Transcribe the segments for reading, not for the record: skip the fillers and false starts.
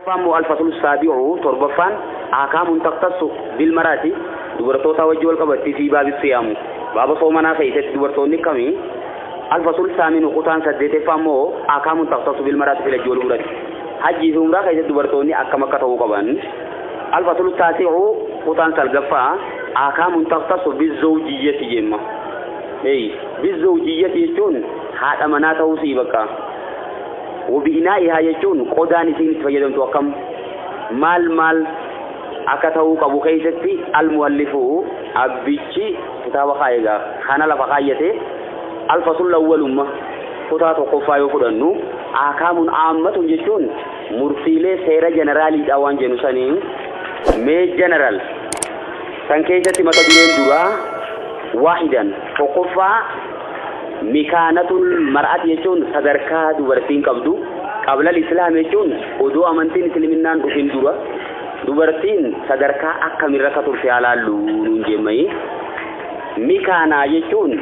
فامو الفصل السابع تربفان أحكام تختص بالمرأة دبرتوتا وجه القبط في باب الصيام باب صومنا خيست دبرتوني كمي الفصل الثامن قطان سدت فامو أحكام تختص بالمرأة في الجول الأولى حج عمرة خيست دبرتوني أكما كتو قبان الفصل التاسع قطان سلقفا أحكام تختص بالزوجية جمع بالزوجية يجون هذا مناته سيبك وبإنائها يجون قدان سين تفجدون توقم مال أكتو قبو خيستي المؤلف أبيتشي كتاب خايغا خانا لفقايته الفصل الأول كتاب قفا يفرنو أحكام عامة يجون مرسيلة سيرة جنرالي دوان جنوسانين مي جنرال سنكيستي متدرين دورا واحدا فقفا مكانة المرأة يجون صدركا دوبرتين قبضو قبل الإسلام يجون ودو أمانتين سلمنان دفين دورا دوبرتين صدركا أكمل ركتور في على اللون جمعي مكانا يجون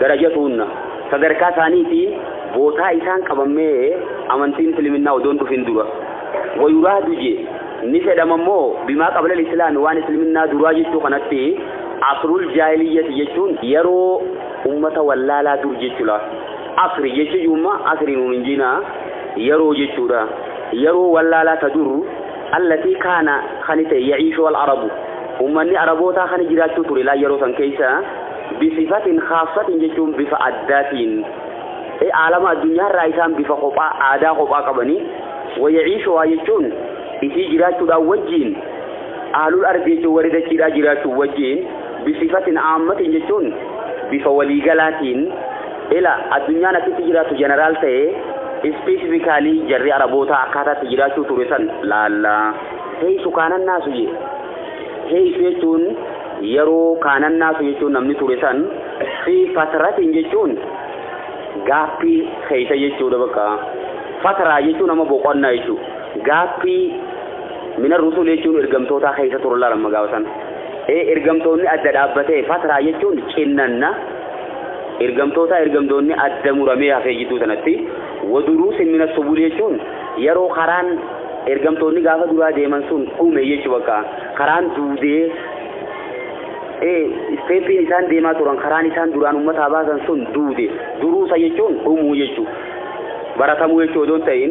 درجتون صدركا ثانيتي بوتا إسان قبمي أمانتين سلمنان ودون دفين دورا ويراد جي نفد ممو بما قبل الإسلام وان سلمنان دورا جيتو خناتي عصر الجاهلية يجون يرو أمة ولا لا ترجع عصر يجون عصر من جنا يرو جتورا يرو ولا لا تدور التي كان خنته يعيش العرب أمني عربوتا خن جرات توري لا يرو سنكيسا بصفات خاصة يجون بفعداتين عالم الدنيا رئيسان بفقوبا عادا قوبا قبني ويعيش ويجون إذا جرات وجين أهل الأرض يجون ورد جرات وجين بصفة عامة يجون بفولي غلاتين إلى الدنيا نتي تجرات جنرال تي سبيسيفيكالي جري عربوتا أكاتا تجرات تورسان لا هي سكان الناس هي سيتون يرو كان الناس يجون نمني تورسان في فترة يجون غابي خيسا يجون بكا فترة يجون أما بوقنا يجون غابي من الرسول يجون إرقمتوتا خيسا تورلا لما غاوسان إرقمتوني أدى دابته فترة يجون كننا إرقمتوني أدى مرميها في جدو سنتي ودروس من السبول يجون يرو خران إرقمتوني غافة درا ديمان سن قومي يجوكا خران دودي استيبي إنسان ديما توران خران إنسان دران أمت آباسا سن دودي دروس يجون قومو يجو براتمو يجو دون تين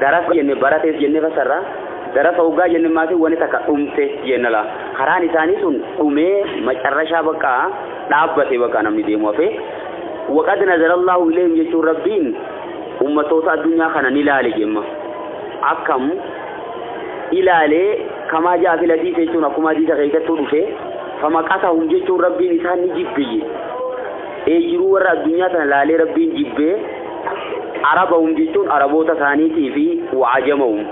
درس جنة براتيس جنة فسرة درس أوغا جنة ماتي ونتاك أمتي جنة لا خران إساني سن أمي مجرشا بكا نابتي بكا نمني ديمو في وقد نزل الله إليهم يجو ربين أمتوتا الدنيا خانا نلالي جمع أكم إلالي كما جاء في الحديث يجون أكما ديسا غيثة تدفه فما قاسهم يجو ربين إسان نجيبه يجروا ورا الدنيا تنلالي ربين جيبه عربهم يجون عربوتا ثانيتي في وعجمهم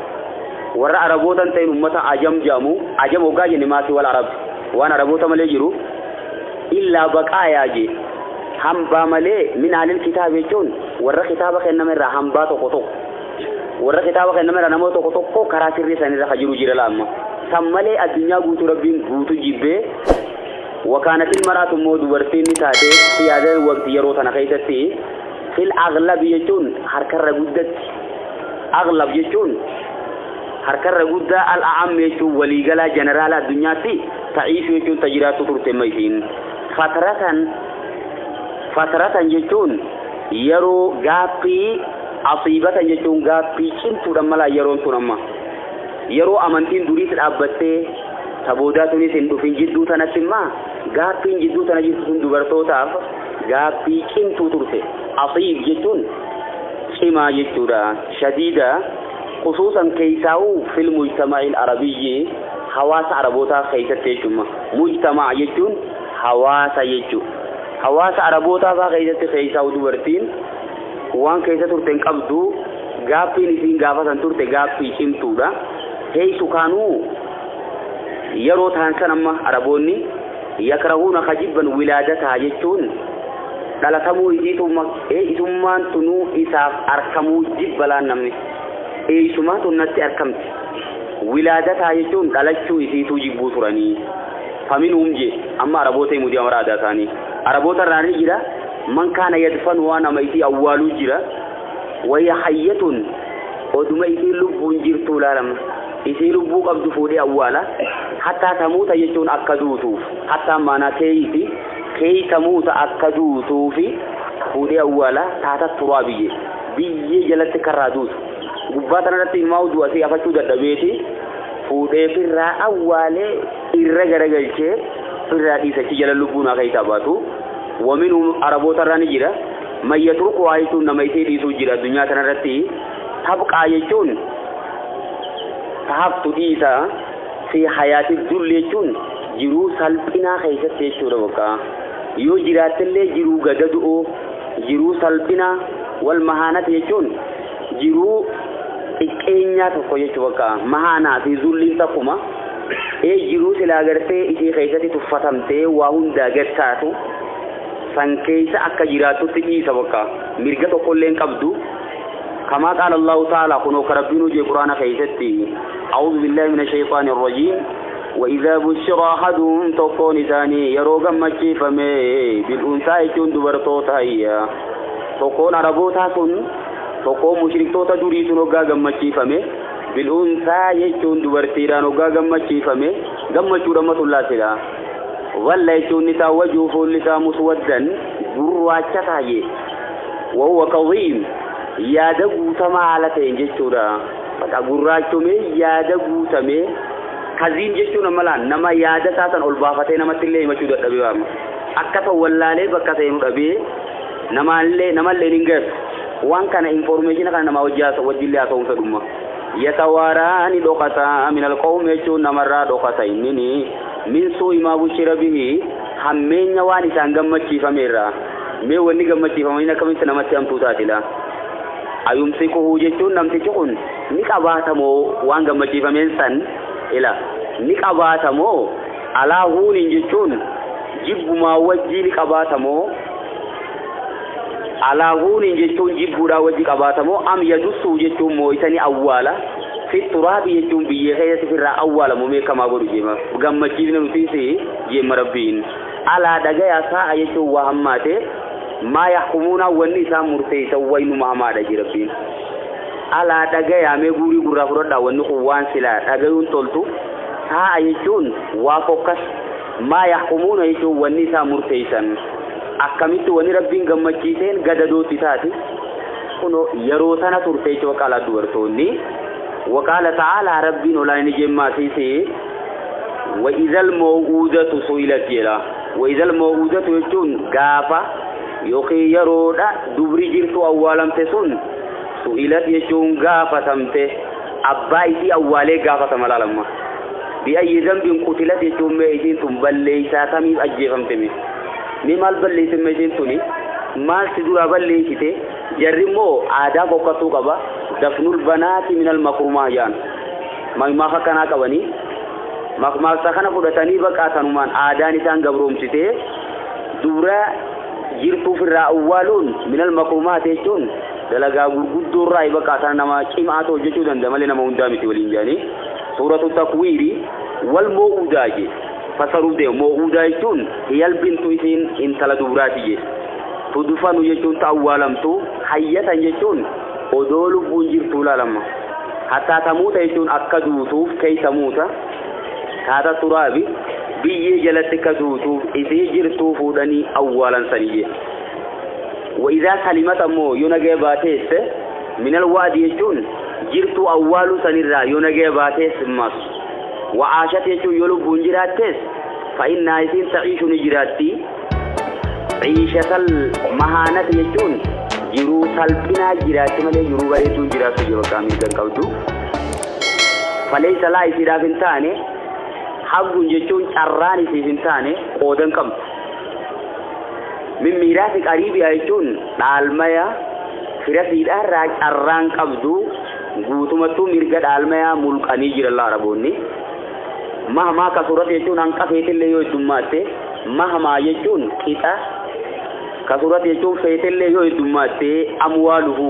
ورا عربوتا تين أمتا عجم جامو عجم وقاجي نماسي والعرب وانا عربوتا ملي جرو إلا بقايا جي هم باملي من أهل الكتاب يجون ورا كتابك إنما را هم باتو قطو ورا كتابك إنما را نموتو قطو كراسي رساني را خجرو جير الأمة سمالي الدنيا قوتو ربين قوتو جيبه وكانت المرأة مود ورتين نتاتي في هذا الوقت يروتنا خيستي في الأغلب يجون حركة رقودت أغلب يجون حركة رقودة الأعم يجون وليقلا جنرال الدنيا تي تعيش يجون تجرات ترتميهين فترة يجون يرو غابي أصيبة يجون غابي كنتو رملا يرون تنما يرو أمانتين دوريت الأبتة تبوداتوني سندوفين جدو تنسمى غابي جدو تنجيسون دوبرتو تاف غابي كنتو ترتي أصيب يجون كما يجورا شديدة خصوصا كيساو في المجتمع العربي حواس عربوتا خيسة تيشما مجتمع يجون حواس يجو حواس عربوتا خيسة خيساو دوبرتين وان كيسة ترتين قبضو غابي نسين غابا سنترتي غابي شمتورا هي سكانو يرو تانسان أما عربوني يكرهون خجبا ولادتها يجون دلتمو إسمان تنو إساف أركمو جبلا نمي إسمان تنتي أركمت ولادتها يجون دلتشو إسيتو جبو تراني فمنهم جي أما عربوتي مدي أمر عداتاني عربوتا راني جرا من كان يدفن وانا ميتي أولو جرا وهي حية oduma isii lubbuun jirtu laalama isii lubbuu qabdu fuudhee awwaala hatta tamuuta jechuun akka duutuuf hatta maana keeyi tamuuta akka duutuufi fuudhee awwaala taata turaa biyyee jalatti karraa duutu gubbaa tanarratti ilmaa uduu asii afachuu dadhabeeti fuudhee firraa awwaalee irra garagalchee firraa dhiisachi jala lubbuun akka isaa baatu waminuu araboota irraa ni jira mayyatruku waa jechuun nama isii dhiisuu jira addunyaa tanarratti tabqaa jechuun tahaftu dhiisa fi hayaatiif dulli jechuun jiruu salphinaa keessatti jechuudha bakka yoo jiraattillee jiruu gadadu'oo jiruu salphinaa wal mahaanati jechuun jiruu xiqqeenyaa tokko jechuu bakka mahaanaa fi zulliin takkuma jiruu silaa gartee isii keessatti tuffatamtee waa hundaa gadtaatu san keessa akka jiraatutti dhiisa bakka mirga tokkollee hin qabdu كما قال الله تعالى كنوا كربينو جي قرآن خيستي أعوذ بالله من الشيطان الرجيم وإذا بشر أحدهم تقون ثاني يروغا مجي فمي بالأنثى يكون دبرتوتا هيا تقون عربوتا سن تقون مشركتوتا جريسو نوغا مجي فمي بالأنثى يكون دبرتيرا نوغا مجي فمي غمجو رمت الله سلا ولا يكون نتاوجو فولسا مسودا برواچتا هي وهو كظيم yaada guutamaa haala ta'een jechuudha bakka gurraachomee yaada guutamee kaziin jechuun malaan nama yaada isaasan ol baafatee namatti illee himachuu dadhabee waama akka ta'u wallaalee bakka ta'een dhabee namallee hin gahu waan kana information kana nama wajjillee haasa'uun fedhumma yatawaaraani dhokataa min alqawmi jechuun namarraa dhokata innini min suu'i maa bushira bihi hammeenya waan isaan gammachiifameerra mee wanni gammachiifamanii akkamitti namatti hamtuu taatila ayumsikuhu jechuun namtichi kun ni qabaatamoo waan gammachiifameen san ila ni qabaatamoo alaa huuniin jechuun jibbumaa wajjii ni qabaatamoo alaa huuniin jechuun jibbuudhaa wajjii qabaatamoo am yadussuu jechuun moo'isanii awwaala fi turaabi jechuun biyyee keessatti firraa awwaalamu meekamaa godhu jeema gammachiifne nutiisi jeema rabbiin alaa dhagayaa saa'a jechuun waa hammaate ما يحكمون والنساء مرتيسا وين ما ما دجربين على دغيا مي غوري غورا فردا ون قوان سلا دغيون تولتو ها يجون وافوكس ما يحكمون يجون والنساء مرتيسا اكميت ون ربين غمچيتين غددو تيتاتي كنو يرو سنا ترتيچ وقال دورتوني وقال تعالى ربنا لا نجما سيسي واذا الموءودة سئلت يلا واذا الموءودة يجون غافا يوكي يرودا دبري جرتو أولام تسون سئلت يجون غافة تمته أبايتي أولي غافة تملالما بأي ذنب قتلت يجون ميجين تنبلي ساتمي أجيفم تمي ممال بلي سميجين توني مال سدورا بلي سيتي جرمو عادا بوكتو قبا دفن البنات من المكرمة جان ما خكنا كواني ما سخنا فدتاني بكاتنمان عادا نسان قبروم سيتي دورا jirtu firra awwalun min al maqrumat yechun dalaga gurguddo rai bakata nama qimato jechu dandamale nama undamiti walin jani suratu takwiri wal mauudaje fasaru de mauuda yechun hiyal bintu isin intala dubrati je tudufanu yechun tawwalamtu hayyatan yechun odolu bunjirtu lalama hatta tamuta yechun akkadutu kay tamuta hada turabi بيجي جلتك دوتو إذا جرتو فودني أولا سنية وإذا كلمة مو ينجي باتيس من الواد يجون جرتو أول سنيرا ينجي باتيس مس وعاشت يجون يلو بنجراتيس فإن نايسين تعيش نجراتي عيشة المهانة يجون جرو سلبنا جراتي ملي جرو غيرتون جراتو جرو كامل كنكوتو فليس لا إسراف ثاني حقون جتون شراني سيفنتاني قودن كم من ميراث قريب يجون الماء فرسي الأراج الران كبدو قوتمتو مرقد الماء ملك أنيجر الله ربوني مهما كسورة يجون أنك فيت اللي يجمعته مهما يجون كتا كسورة يجون فيت اللي يجمعته أمواله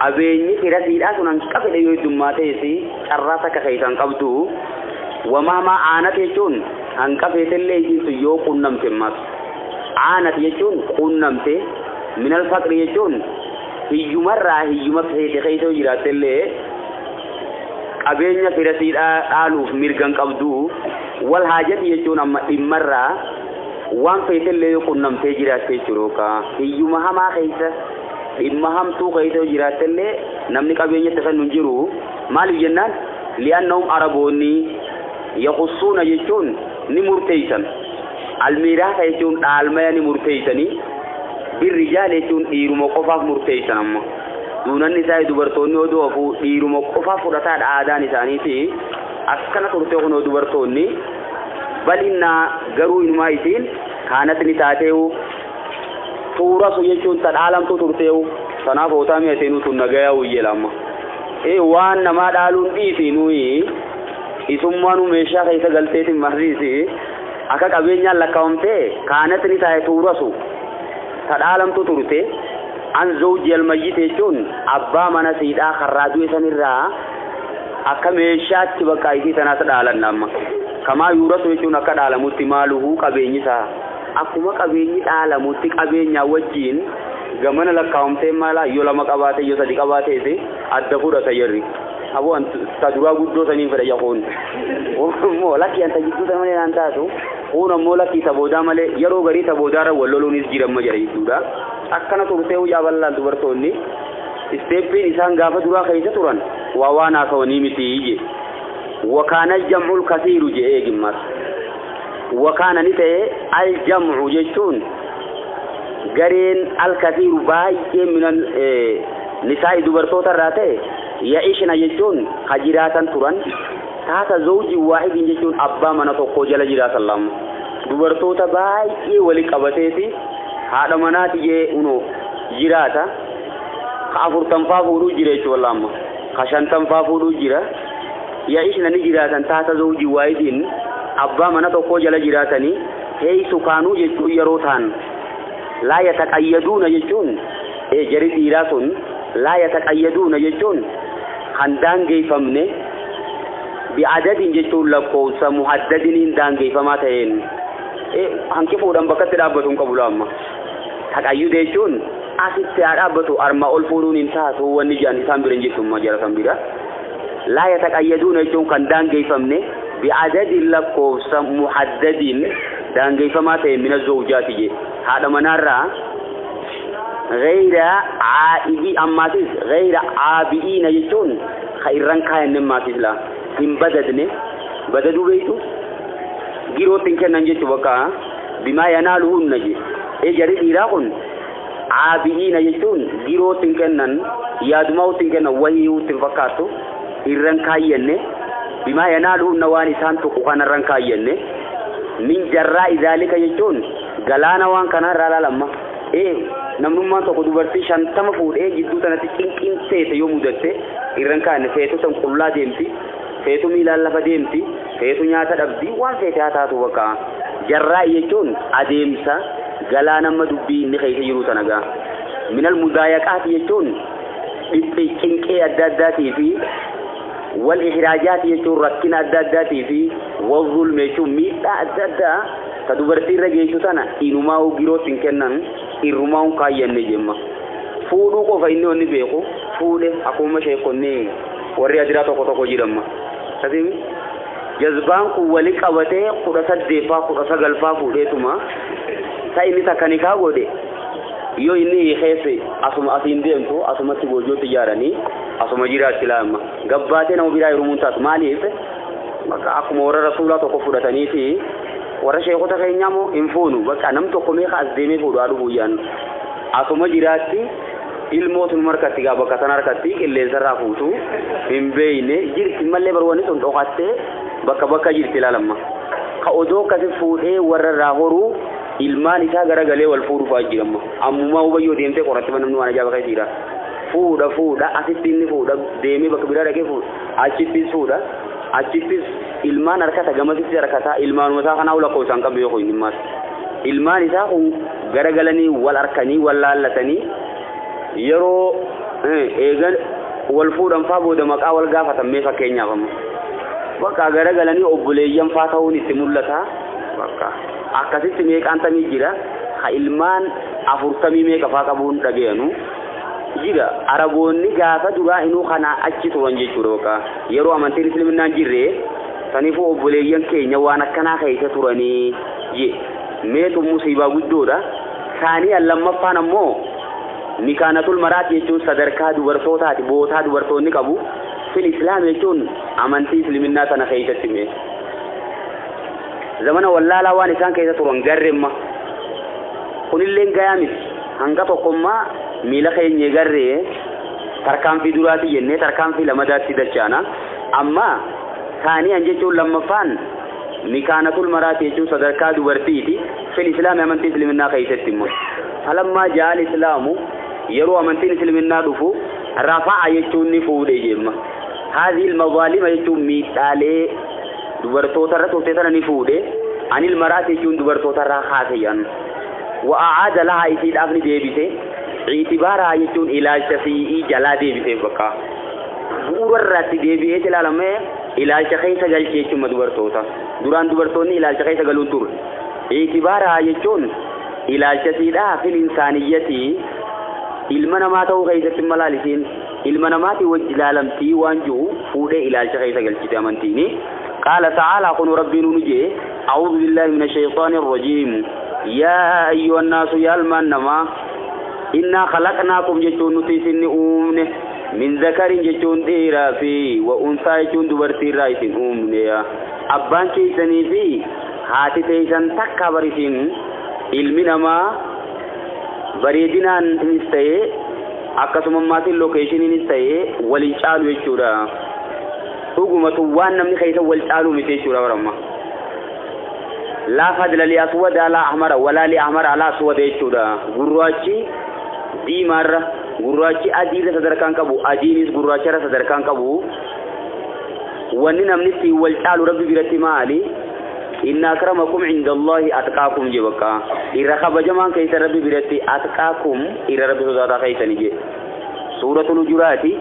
أبيني فرسي الأسون أنك فيت اللي يجمعته سي شراسك خيطان كبدو ومهما عانت يجون أنك فيت اللي يجيسو قنمت مس عانت يجون قنمت من الفقر يجون hiyyumarraa hiyyuma feete keessa jiraatellee qabeenya firasiidhaa dhaaluuf mirgan qabdu wal haajati jechuun amma dhimmarraa waan feetellee yoo qunnamtee jiraattee jiruuka hiyyuma hamaa keessa dhimma hamtuu keessa jiraatellee namni qabeenya tasan hin jiru maaliif jennaan li'annahum araboonni yaqussuuna jechuun ni murteeysan almiiraasa jechuun dhaalmaya ni murteeysanii birrijaal jechuun dhiiruma qofaaf murteeysan amma duunanni isaa dubartoonni odoo afuu dhiiruma qofaaf fudhataadha aadaan isaaniiti akkana turtee kunoo dubartoonni balinnaa garuu inumaa isiin kaanatni taateewu tuurasu jechuun tadhaalamtu turteewu sanaaf hootaa mi'ateenuu tun nagayaa wuyyeelamma waan namaa dhaaluun dhiisi nuyi isummaanu meeshaa keessa galteetiin marriisi akka qabeenyaan lakkaawamtee kaanatni taa'e tuurasu tadhaalamtu turte an zawji almayyit jechuun abbaa mana siidhaa karraa du'e sanirraa akka meeshaatti bakka isii tanaas dhaalanna amma kamaa yuurasu jechuun akka dhaalamutti maaluhu qabeenyisaa akkuma qabeenyi dhaalamutti qabeenyaa wajjiin gamana lakkaawamtee mala yoo lama qabaate yoo sadi qabaateeti adda fudhata yerri aboo ta duraa guddoo saniin fedha yaquun moo lakki anta jidduu sana malee naan taatu kun ammoo lakki taboodaa malee yeroo garii taboodaarra walloluunis jiramma jedha jechuudha akkana turtee huyyaa bal'aan dubartoonni isteeppiin isaan gaafa duraa keessa turan waa waan haasawanii miti je wakaana jam'ul kasiiru je eegimmas wakaana ni ta'e aljam'u jechuun gareen alkasiiru baay'ee minan nisaa'i dubartoota irraa ta'e ya'ishna jechuun ka jiraatan turan taata zawji waahidin jechuun abbaa mana tokko jala jiraatan lama dubartoota baay'ee wali qabateeti haadha manaati jee uno jiraata ka 40 fuudhuu jira jechuun lama ka 50 fuudhuu jira ya'ishna ni jiraatan taata zawji waahidin abbaa mana tokko jala jiraatanii heeyisu kaanuu jechuun yeroo ta'an laa yataqayyaduuna jechuun jari dhiiraa sun laa yataqayyaduuna jechuun kan daangeeffamne bi'adadin jechuun lakkoofsa muhaddadiniin daangeeffamaa ta'een hanki fuudhan bakkatti dhaabbatuun qabu laamma taqayyude jechuun asitti haa dhaabbatu arma ol fuudhuun hin taatu wanni jaan isaan bira hin jirtummaa jala san bira laa yataqayyaduuna jechuun kan daangeeffamne bi'adadin lakkoofsa muhaddadin daangeeffamaa ta'een mina zawjaati je haadha manaarraa غير عائبي أماتيس غير عابئين يجون خيران كائن نماتيس لا هم بددنه بددوا بيتو جيرو تنكن نجت وكا بما ينالهن نجي جريد إيراقون عابئين يجون جيرو تنكن نن يادماو تنكن وهيو تنفكاتو إيران كائن بما ينالهن وان إسان تقوان ران كائن من جراء ذلك يجون غلانا وان كان رالا لما namnummaan tokko dubartii 50 fuudhee jidduu sanatti cinqinseete yoo mudatte irran kaane feetu san qullaa deemti feetu miilaan lafa deemti feetu nyaata dhabdi waan feete haa taatu bakka jarraa jechuun adeemsa galaa nama dubbii inni keessa jiru sanagaa minal mudaayaqaati jechuun dhibbi cinqee adda addaatii fi wal ihraajaati jechuun rakkina adda addaatii fi wal zulme jechuun miidhaa adda addaa ka dubartii irra geessu sana inumaa girootiin kennan irrumaan kaayyanne jemma fuudhuu qofa inni onni beeku fuudhe akkuma sheekonni warri adiraa tokko jiramma tasimi jazbaan kun wali qabatee 18 19 fuudheetuma ta inni takkani kaa godhe yoo inni xeese asuma asiin deemtu asumatti boojootti ijaaranii asuma jiraatti laama gabbaatee nama biraa irumuun taatu maaliif bakka akkuma warra rasuulaa tokko fudhatanii fi warra sheekota keenyaa moo hin fuunu bakka nam tokko meeqa as deemee fuudhu aduu guyyaan asuma jiraatti ilmootu markatti gaa bakka sana harkatti qilleensarraa fuutu hin beeyne jirti mallee barwanni sun dhokattee bakka jirti ilaalamma ka odoo akkasi fuudhee warra irraa horuu ilmaan isaa garagalee wal fuudhuufaa jiramma ammumaa hubayyoo deemtee qoratti namni waan ajaa'ibaa keessiidha fuudha asitti inni fuudha deemee bakka biraa dhaqee fuudha achittis fuudha achittis ilmaan harkata gamasitti harkata ilmaanuma isaa kanaa ula qoosaan qabu yoo hin himmaas ilmaan isaa kun garagalanii wal arkanii wal laallatanii yeroo eegan wal fuudhan faa booda maqaa wal gaafatan mee fakkeenyaaf amma bakka garagalanii obboleeyyan faa ta'uun itti mul'ata bakka akkasitti meeqaan tamii jira ha ilmaan 40 meeqa faa qabuun dhageeyanu jira araboonni gaafa duraa inuu kana achi turan jechuudha yeroo amantiin islaaminaa jirre taniifuu obboleeyyan keenya waan akkanaa keessa turanii meetu musiibaa guddoodha saanii lammaffaan ammoo mikaanatul maraati jechuun sadarkaa dubartootaati bootaa dubartoonni qabu fil islaam jechuun amantii islaaminaa sana keessatti mee zamana wallaalaa waan isaan keessa turan garreemma kunilleen gayaa miti hanga tokkommaa miila keenya garree tarkaanfii duraati jennee tarkaanfii lamadaatti dachaana amma saanii jechuun lammaffaan mikaanatul maraati jechuun sadarkaa dubartiiti fil islaam amantii islaaminaa keessatti immoo falammaa jaal islaamu yeroo amantiin islaaminaa dhufu rafa'a jechuun ni fuudhee jemma haadhi ilmazaalima jechuun miidhaalee dubartoota irra turte sana ni fuudhee anil maraati jechuun dubartoota irraa haasayyan wa'aada lahaa isiidhaaf ni deebise itibaara jechuun ilaalcha fi jalaa deebisee bakka bu'uura irratti deebi'ee ilaalamee ilaalcha keessa galchee jechuun dubartoota duraan dubartoonni ilaalcha keessa galuun turre itibaara jechuun ilaalcha siidhaa fil insaaniyyati ilma namaa ta'uu keessatti malaalisiin ilma namaati wajji ilaalamtii waan jiru fuudhee ilaalcha keessa galchite amantiini qaala ta'ala kun rabbiin nuje a'uudhu billahi minash shaytaanir rajiim yaa ayyuhan naasu yaa ilmaan namaa inna khalaqnaakum jechuun nuti isin uumne min zakarin jechuun dhiiraa fi wa unsaa jechuun dubartii irraa isin uumne abbaan keessanii fi haati teessan takka barisiin ilmi namaa bareedinaan inis ta'ee akkasuma maatiin lokeeshiniinis ta'ee waliin caalu jechuudha dhugumatu waan namni keessa wal caalu miti jechuudha baramma laa fadla li aswad ala ahmara wala li ahmara ala aswad jechuudha gurraachi diimaarra gurraachi adiirra sadarkaan qabu adiinis gurraacharra sadarkaan qabu wanni namni si wal caalu rabbi biratti maali inna akramakum indallahi atqaakum jibaka irra jamaan kaysa rabbi biratti atqaakum irra rabbi sodata kaysani je suratul hujurati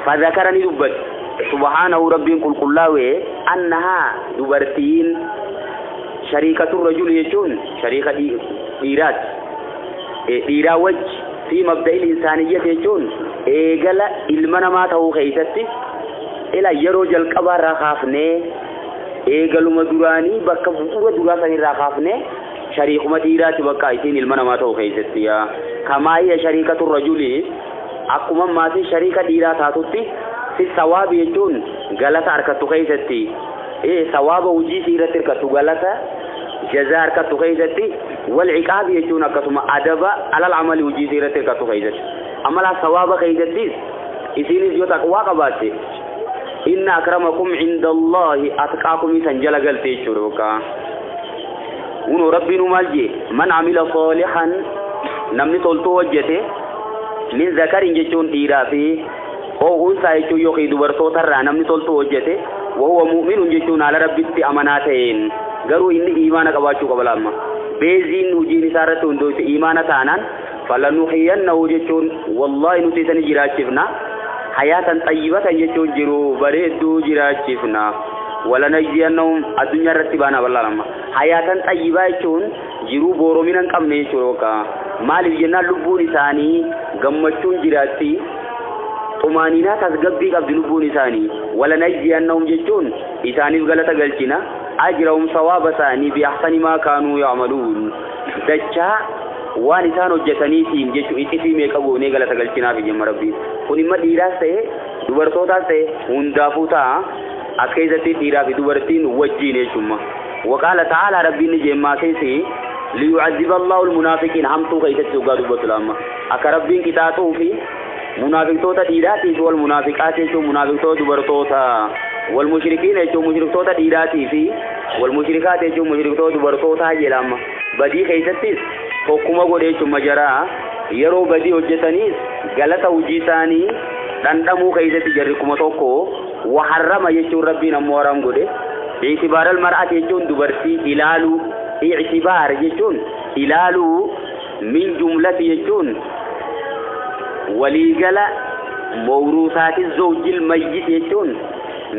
fadhakarani dubbat subhanahu rabbin kulkullawe annaha dubartiin sharikatur rajul yechun sharika dirat dira waj fi mabda'il insaniyyah yechun egala ilmana ma ta'u kaysatti ila yaro jalqaba ra khafne eegaluma duraanii bakka bu'uura duraa sanirraa kaafne shariikuma dhiiraati bakka isin ilma namaa ta'u keessatti kamaayya shariikatu rajuli akkuma maatii shariika dhiiraa taatutti si sawaabi jechuun galata harkattu keessatti sawaaba hojii irratti hirkattu galata jazaa harkattu keessatti wal ciqaabi jechuun akkasuma adaba alal amali hojii irratti hirkattu keessatti amala sawaaba keessatti isinis yoo taqwaa qabaatte إن أكرمكم عند الله أتقاكم سنجل قلتي شروكا ونو ربي نمالجي من عمل صالحا نمني طلتو وجته من ذكر جتون إيرافي أو أنسى يجو يخي دبرتو ترى نمني طلتو وجته وهو مؤمن جتون على ربي أماناتين قالوا إني إيمانك أباشو قبل أما بيزين وجيني سارتون دوت إيمانة تانان فلنحيينه جتون والله نتيسني جراتشفنا حياة طيبة يجون جرو بريدو جراتشفنا ولا نجزينهم الدنيا رتبانا والله لما حياة طيبة يجون جرو بورو من كم نيشوروكا مال الجنة لبون ثاني غمچون جراتي طمانينة تسقبي قبل لبون ثاني ولا نجزينهم جتون إثاني بغلطة قلتنا أجرهم ثواب ثاني بأحسن ما كانوا يعملون دجا waan isaan hojjetaniitiin jechu itti meeqabu ne galata galchinaaf jemma rabbi kun imma dhiiraas ta'e dubartootaas ta'e hundaafuu ta'a akka keessatti dhiiraa fi dubartiin wajjiin jechuudha waqaala ta'ala rabbiin jemmaa keessi liyu'adhiba Allahu al-munaafiqiin hamtuu keessatti ugaa dubbatu lama akka rabbiin qixaaxuu fi munaafiqtoota dhiiraatii fi wal munaafiqaati jechuun munaafiqtoota dubartoota wal mushrikiin jechuun mushriktoota dhiiraatii fi wal mushrikaati jechuun mushriktoota dubartootaa jedhama badii keessattis tokkuma godheechu majaraa yeroo badii hojjetanis galata hojii isaanii dhandhamuu keessatti jarri kuma tokko waharrama jechuun rabbiin ammoo haram godhe i'tibaar al-mar'ati jechuun dubartii ilaalu i'tibaar jechuun ilaalu min jumlati jechuun waliigala mawruusaati zawjil mayyit jechuun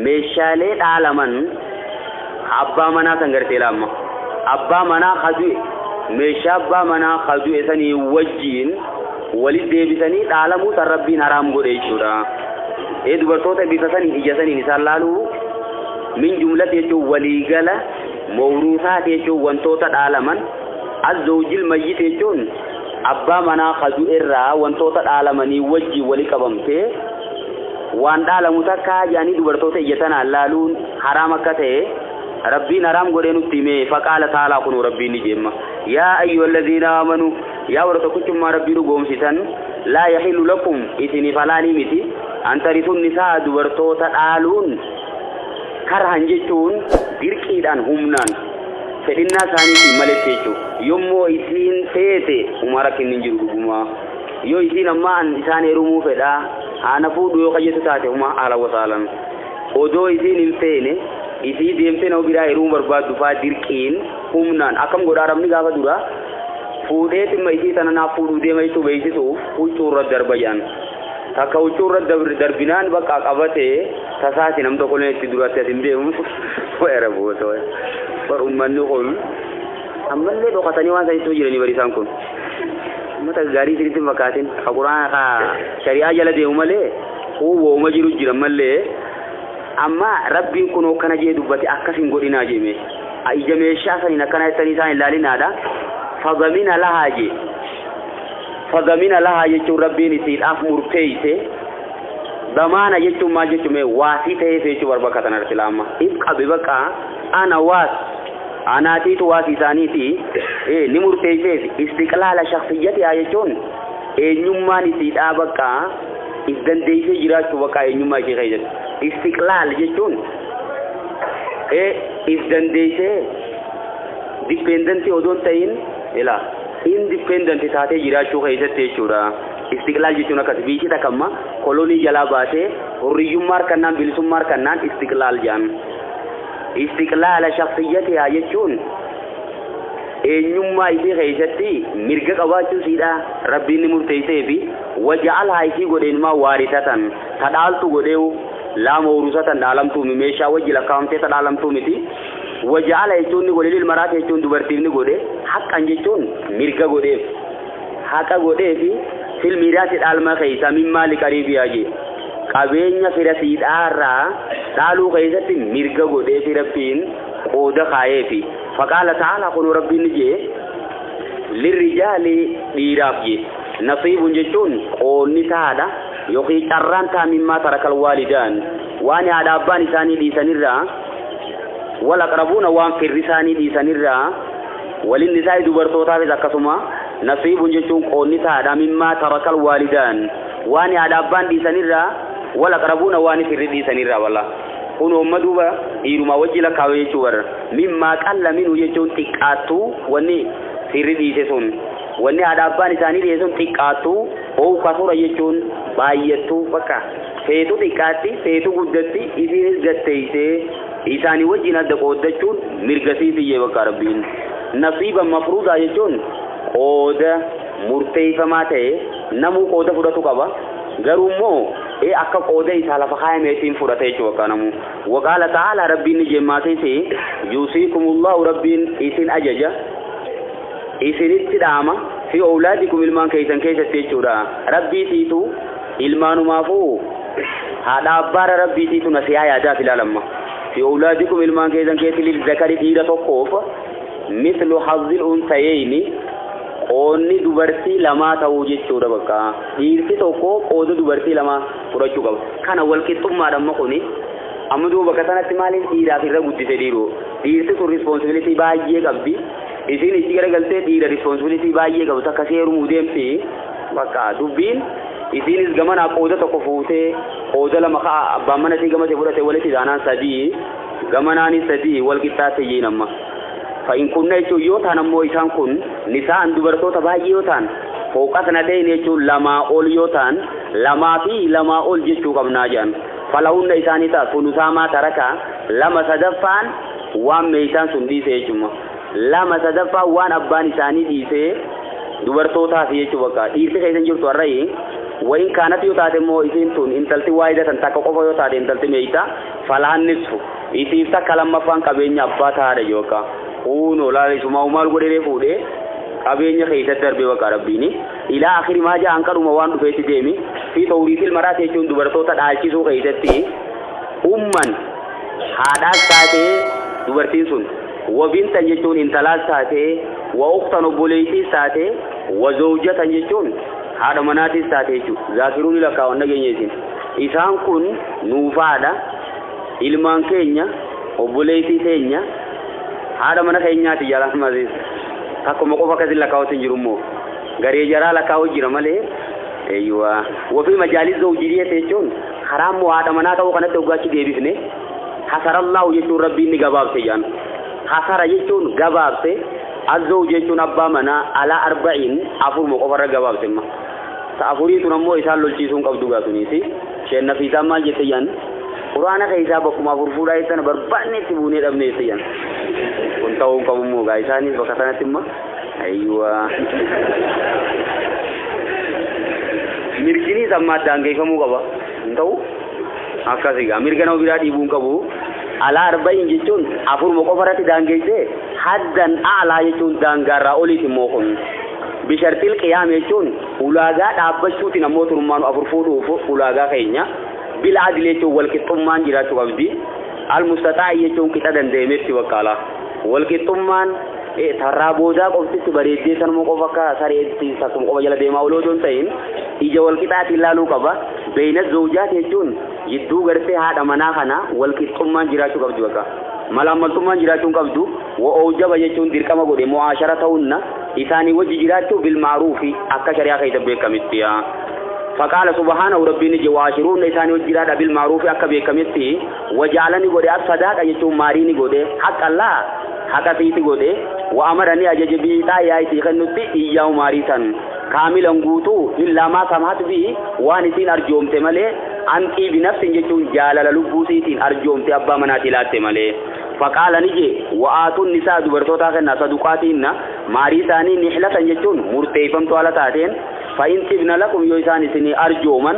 meeshaalee dhaalaman abbaa manaa kan gartee laamma abbaa manaa khadue meeshaa abbaa manaa khadue sanii wajjiin walit deebisanii dhaalamuu san rabbiin haraam godhe jechuudha. Dubartoota bifa sanii ija saniin isaan laaluu min jumlati jechuun waliigala mawruusaati jechuun wantoota dhaalaman azzoojil mayyit jechuun abbaa manaa haju irraa wantoota dhaalamanii wajji wali qabamtee waan dhaalamu takka jaanii dubartoota ija sanaan laaluun haraam akka ta'e rabbiin haraam godhee nutti hime. Faqaala taalaa kun rabbiin ni jemma yaa ayyuhalladhiina aamanu yaa warra tokkichummaa rabbii dhugoomsitan laa yahillu lakum isiniif halaalii miti an tarithun nisaa dubartoota dhaaluun karhan jechuun dirqiidhaan humnaan fedhinnaa isaaniitiin maletti jechuudha. Yommuu isiin feete umara kennin jiru dhugumaa yoo isiin ammaa isaan heerumuu fedhaa haana fuudhu yoo qajeeltu taate huma ala wasaalan odoo isiin hin feene isii deemtee nama biraa heerumuu barbaaddu faa dirqiin humnaan akkam godhaa rabni gaafa dura fuudhee dhimma isii tana naaf fuudhuu deema jechuu beeksisuuf huccuu irra darba jedhan. Takka huccuu irra darbinaan bakka qabatee tasaasi nam tokko itti duratti asin deemu era boosoo bar ummanni kun ammallee dhokatanii waan sanitti jiranii barisaan kun mata gaarii sinitti fakkaatin quraan ka shari'aa jala deemu malee uwwuma jiru jira malee amma rabbiin kun kana jee dubbate akkasin godhinaa jeme ija meeshaa saniin akkana jettanii isaan ilaalinaadha. Fadamina lahaa jechuun rabbiin isiidhaaf murteeyse damaana jechuun maal jechuun waasii ta'ee feechuu barbakatan arsilaama ibqabe bakka ana waas anaatiitu waasii isaaniiti ni murteeyseef istiqlaala shakhsiyyati jechuun eenyummaan isiidhaa bakka is dandeeysee jiraachuu bakka eenyummaa ishee keessatti istiqlaal jechuun is dandeeysee dipendentii odoon ta'in ila independent taatee jiraachuu keessatti jechuudha. Istiqlaal jechuun akkas biyyi takkamma kolonii jalaa baatee hurriyyummaa harkannaan bilisummaa harkannaan istiqlaal jedhama. Istiqlaala shakhsiyyatihaa jechuun eenyummaa isii keessatti mirga qabaachuu siidha rabbiin ni murteessee fi waja'alhaa isii godheenumaa waarisatan tadhaaltu godheewu laama urusatan dhaalamtuu meeshaa wajji lakkaa'amtee tadhaalamtuu miti. Waja'ala jechuun golilil maraate jechuun dubartiifni godhe haqqan jechuun mirga godheef haqa godheefi filmiiraati dhaalma keessa mimmaali qariibiyaa jee qabeenya firasiidhaarraa dhaaluu keessatti mirga godheefi rabbiin qooda kaayeefi faqaala ta'ala kun rabbiin jee lirrijaali dhiiraaf jee nasiibun jechuun qoonni taadha yookiin carraan taa mimmaa tarakal waalidaan waan haadha abbaan isaanii dhiisanirraa والأقربون وان في الرساني دي سنرا وللنساء دبرتوتا في زكسما نصيب جتون قونتا هذا مما ترك الوالدان وان عدابان دي سنرا والأقربون وان في الردي سنرا والله كونوا مدوبا إيرما وجل كاويشور مما قال منه جتون تكاتو وني في الردي سسون وني عدابان ساني دي سون تكاتو أو كثر جتون بايتو بكا فيتو تكاتي فيتو قدتي إذن قدتيسي إساني وجهنا دقودتشون مرقسيتي يبقى ربين نصيبا مفروضا يجون قودة مرتيفة ماتي نمو قودة فرطو قبا قرمو أكا قودة إسالة فخايا ميتين فرطيش وكانمو وقال تعالى ربين جماتي يوصيكم الله ربين إسن أججا إسن اتدامة في أولادكم إلمان كيسان كيسا تيشورا ربي تيتو إلمان مافو هذا أبار ربي تيتو نسيها يادا في العالم في أولادكم إلمان كيزان كيتي للذكر ديرة توقف مثل حظ الأنثيين قوني دبرتي لما توجد شورا بكا ديرتي توقف قود دبرتي لما فرجو قبل كان والكتب ما دم قوني أمدو بكتنا تمالين ديرة في الرغد تديرو ديرتي تو responsibility باجيه قبدي إذن إسيقر قلتي ديرة responsibility باجيه قبل تكسير مودين في بكا دبين إذن إسقمان أقودة تقفوته قودة لما بامنا تيغما تبورة ولتي دانا سدي غماناني سدي والكتات ينما فإن كنا يوتان أمو إسان كن نساء دبرتو تباجي يوتان فوقات ندين يجو لما أول يوتان لما في لما أول جيشو قمنا جان فلهن إساني تا فنساما تركا لما صدفان وان ميسان سندي سيجم لما صدفا وان أبان إساني ديسي دبرتو تافي يجو بكا إيسي خيسان جرتو الرأي وإن كانت يتاتمو إذن تون إن تلتي واحدة تنتقف يتاتي إن تلتي ميتا فلا النصف إذن تكلم فان كبين يباتا رجوكا ونو لا لسما ومال قدر فوده كبين يخيط الدرب وكاربيني إلى آخر ما جاء أنكر موان في تديمي في توريث المرأة يجون دبرتوتا دالشي سو كيستي أمّن هذا ساتي دبرتين سن وبنت يجون انتلاس ساتي وأخت نبوليتي ساتي وزوجة يجون هذا مناتي ساتي جو ذاكروني لك ونجينيسين إسان كن نوفادا ilman keenya obboleetii teenya haadha mana keenyaati jalaan maziis akkuma qofa kasin lakkaawwatin jirummoo garee jaraa lakkaawwa jira malee eeywa wafi majaalis zawjiyyaa jechuun haraam haadha manaa ta'uu kanatti oggaachi deebifne hasarallahu jechuun rabbiin ni gabaabse jaan hasara jechuun gabaabse azzaw jechuun abbaa manaa ala arba'in afurmoo qofarra gabaabse ma afurii tun ammoo isaan lolchiisuun qabdu gaatuniisi sheen nafiisaan maal jette jaan Quraana keessa bakkuma furfuudhaa isaan barbaanne itti buunee dhabnee siyan kun ta'uu qabu moo gaa isaanis bakka sanatti imma aywa mirgini sammaa daangeeffamuu qaba hin ta'u akkasii gaa mirga nama biraa dhiibuun qabu alaa arba'in jechuun afuruma qofa irratti daangeessee haddan aalaa jechuun daangaarraa oliiti immoo kun bishartil qiyaam jechuun ulaagaa dhaabbachuutiin ammoo turummaan afur fuudhuuf ulaagaa keenya بالعدل يجون والكتمان جراتو قبدي المستطاع يجون كتادا ديمتي وكالا والكتمان ترابودا قبتي بريدي سنمو قفكا ساريتي ساكم قبا جلا ديما ولودون تاين إجا والكتات اللالو قبا بين الزوجات يجون يدو غرتي هذا مناخنا والكتمان جراتو قبدي وكا ملامتمان جراتو قبدو وأوجب يجون ديركما قولي معاشرتهن إثاني وجه جراتو بالمعروف أكا شريعة يتبه كمتيا فقال سبحانه ربنا جواشرون لساني وجرادا بالمعروف أكبر كمتي وجعلني قد أصدق يجوم ماريني قد حق الله حق سيتي قد وأمرني أجج بيتا يايتي خنوتي إياه ماريسا كاملا قوتو إلا ما سمحت به وانسين أرجوم تمالي أنتي بنفس يجون جالل لبوسيتين أرجوم تأبا مناتي لا تمالي فقال نجي وآتوا النساء دبرتوتا خنا صدقاتين ماريساني نحلة يجون مرتيفم توالتاتين فإن تبنى لكم يوساني سني أرجوما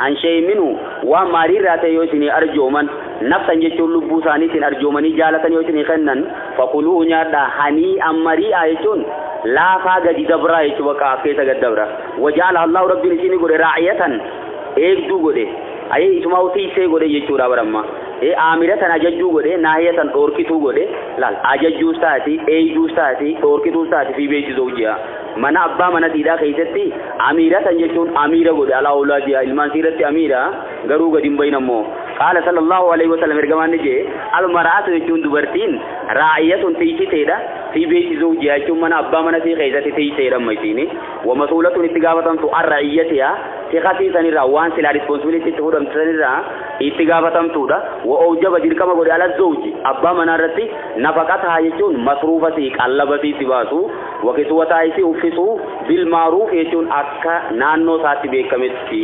عن شيء منه وماري راتي يوسني أرجوما نفسا يجون لبوساني سن أرجوماني جالة يوسني خنن فقلوه نيادا هني أمري آيتون لا فاقد دبرا يتوقع كيسا قد دبرا وجعل الله ربي نسيني قد راعية ايك دو قد أي اسمعو تيسي قد يجورا برما آمرة أججو قد ناهية أوركتو قد لا أججو ستاتي ايجو ستاتي أوركتو ستاتي في بيت زوجيا mana abbaa mana tiidhaa keessatti amiiratan jechuun amiira godhe alaa awlaadiyaa ilmaan siirratti amiira garuu gadi hin bahin ammoo qaala sallallahu alaihi wasallam ergamaan ni jee almaraatu jechuun dubartiin raa'iyatun tiisiteedha fi beeti zawjiyaa jechuun mana abbaa mana sii keessatti tiiseedha ammaysiini wamasuulatun itti gaafatamtu arra'iyyatiyaa tiqatii sanirraa waan silaa rispoonsibilitii itti fudhamtu sanirraa itti gaafatamtuudha wa'oojaba dirqama godhe ala zawji abbaa manaa irratti nafaqataa jechuun masruufatii qallabatii itti baasu wakisuwataa isii uffisu bilmaaruuf jechuun akka naannoo isaatti beekametti